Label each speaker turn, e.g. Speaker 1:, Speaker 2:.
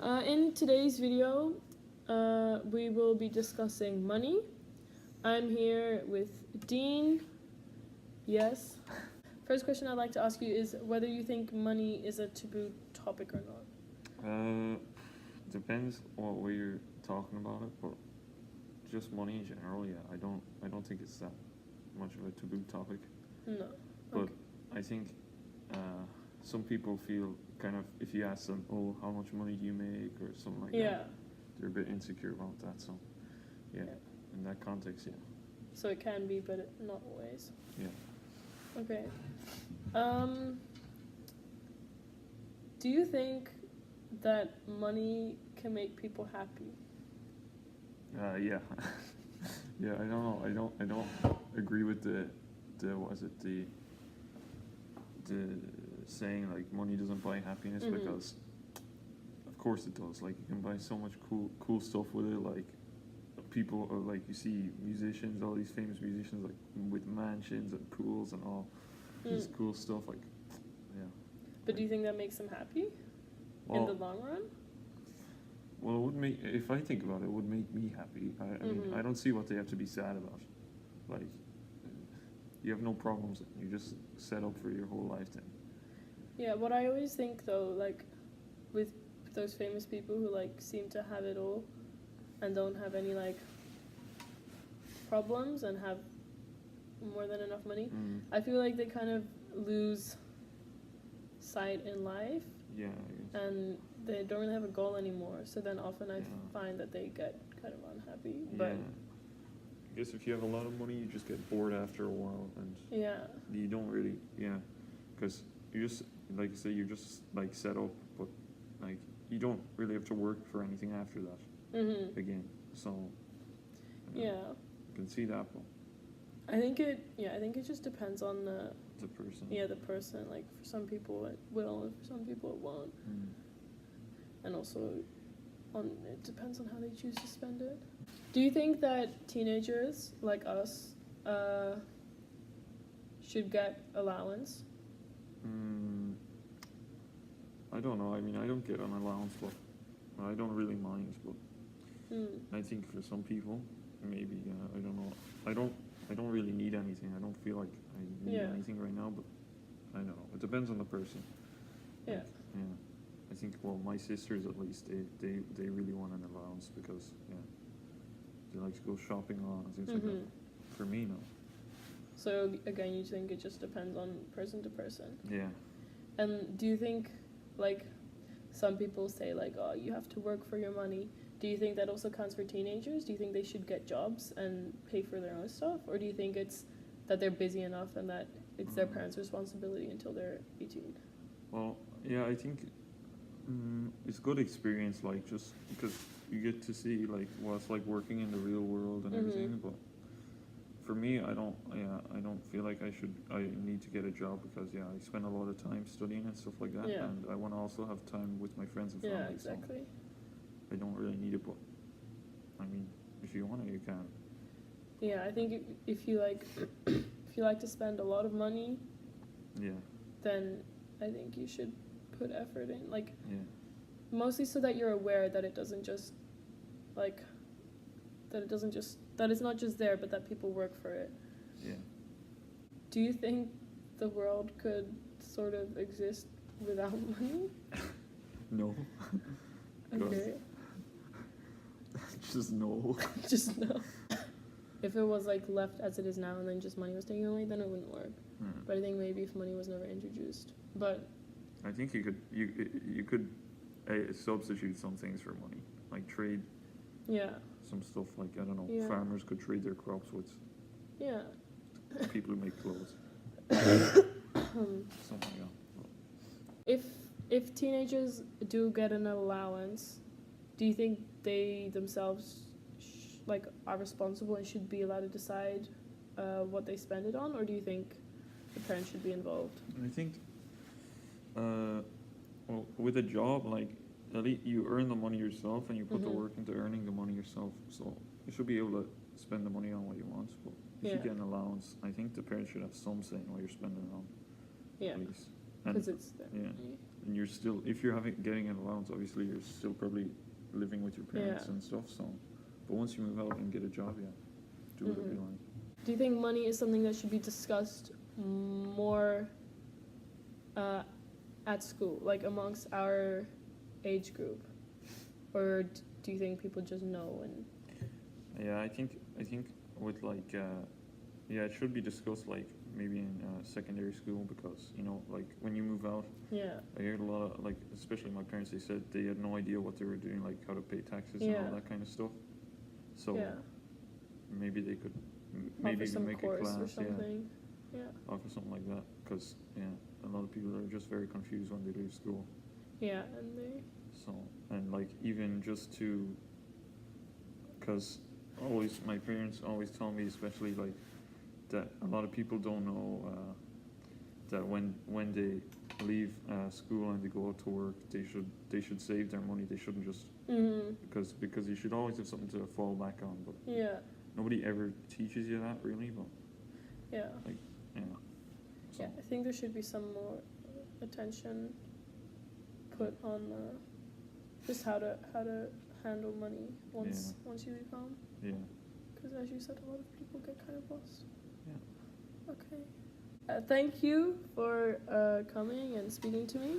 Speaker 1: In today's video, we will be discussing money. I'm here with Dean. Yes. First question I'd like to ask you is whether you think money is a taboo topic or not.
Speaker 2: Depends what way you're talking about it, but just money in general, yeah. I don't think it's that much of a taboo topic.
Speaker 1: No.
Speaker 2: But
Speaker 1: Okay.
Speaker 2: I think some people feel kind of, if you ask them, oh, how much money do you make, or something like that, they're a bit insecure about that. So, yeah. In that context, yeah.
Speaker 1: So it can be, but not always.
Speaker 2: Yeah.
Speaker 1: Okay. Do you think that money can make people happy?
Speaker 2: Yeah. Yeah, I don't know. I don't agree with the saying like money doesn't buy happiness, because of course it does. Like, you can buy so much cool stuff with it. Like, people, like, you see musicians, all these famous musicians, like with mansions and pools and all this cool stuff. Like, yeah.
Speaker 1: But do you think that makes them happy in the long run?
Speaker 2: Well, it would make, if I think about it, it would make me happy. I mean, I don't see what they have to be sad about. Like, you have no problems. You're just set up for your whole life then.
Speaker 1: Yeah, what I always think though, like, with those famous people who like seem to have it all and don't have any like problems and have more than enough money, I feel like they kind of lose sight in life.
Speaker 2: Yeah, I guess.
Speaker 1: And they don't really have a goal anymore, so then often I find that they get kind of unhappy. But
Speaker 2: I guess if you have a lot of money, you just get bored after a while, and you don't really, because you just, like you say, you're just like set up, but like you don't really have to work for anything after that again. So
Speaker 1: yeah,
Speaker 2: you can see that, but
Speaker 1: I think it just depends on the
Speaker 2: person.
Speaker 1: Yeah, the person. Like, for some people it will, and for some people it won't. And also, it depends on how they choose to spend it. Do you think that teenagers like us should get allowance?
Speaker 2: I don't know. I mean, I don't get an allowance, but I don't really mind. But I think for some people, maybe, I don't know. I don't really need anything. I don't feel like I need anything right now, but I don't know. It depends on the person.
Speaker 1: Yeah.
Speaker 2: Like, yeah. I think, well, my sisters at least, they really want an allowance because, they like to go shopping a lot and things like that. For me, no.
Speaker 1: So, again, you think it just depends on person to person?
Speaker 2: Yeah.
Speaker 1: And do you think, like, some people say, like, oh, you have to work for your money. Do you think that also counts for teenagers? Do you think they should get jobs and pay for their own stuff? Or do you think it's that they're busy enough and that it's their parents' responsibility until they're 18?
Speaker 2: Well, yeah, I think it's good experience, like, just because you get to see, like, what it's like working in the real world and everything. But for me, I don't feel like I need to get a job because, I spend a lot of time studying and stuff like that.
Speaker 1: Yeah.
Speaker 2: And I want to also have time with my friends and family.
Speaker 1: Yeah, exactly.
Speaker 2: So I don't really need it, but I mean, if you want it, you can.
Speaker 1: Yeah, I think if you like to spend a lot of money, then I think you should put effort in, like, mostly so that you're aware that it doesn't just, like, that it's not just there, but that people work for it.
Speaker 2: Yeah.
Speaker 1: Do you think the world could sort of exist without money?
Speaker 2: No.
Speaker 1: Okay.
Speaker 2: Just no.
Speaker 1: Just no. If it was like left as it is now and then just money was taken away, then it wouldn't work. But I think maybe if money was never introduced. But
Speaker 2: I think you could substitute some things for money, like trade.
Speaker 1: Yeah.
Speaker 2: Some stuff, like, I don't know, farmers could trade their crops with people who make clothes. Something like that.
Speaker 1: If teenagers do get an allowance, do you think they themselves are responsible and should be allowed to decide what they spend it on, or do you think the parents should be involved?
Speaker 2: I think, well, with a job, like, at least you earn the money yourself and you put the work into earning the money yourself, so you should be able to spend the money on what you want. But if you get an allowance, I think the parents should have some say in what you're spending it on.
Speaker 1: Yeah,
Speaker 2: at least.
Speaker 1: because it's their
Speaker 2: yeah.
Speaker 1: money.
Speaker 2: and you're still, if you're getting an allowance, obviously you're still probably living with your parents and stuff. So, but once you move out and get a job, do whatever you like.
Speaker 1: Do you think money is something that should be discussed more at school, like amongst our age group, or do you think people just know? And
Speaker 2: yeah, I think with like it should be discussed like maybe in secondary school, because like when you move out, I heard a lot of, like, especially my parents, they said they had no idea what they were doing, like how to pay taxes and all that kind of stuff. So maybe they could maybe even make a class
Speaker 1: or something.
Speaker 2: Offer something like that, because a lot of people are just very confused when they leave school. And like even just to, because my parents always tell me, especially like that a lot of people don't know that when they leave school and they go out to work, they should save their money. They shouldn't just because you should always have something to fall back on. But nobody ever teaches you that, really. But so.
Speaker 1: I think there should be some more attention put on just how to handle money once you leave home. Because as you said, a lot of people get kind of lost. Okay. Thank you for coming and speaking to me.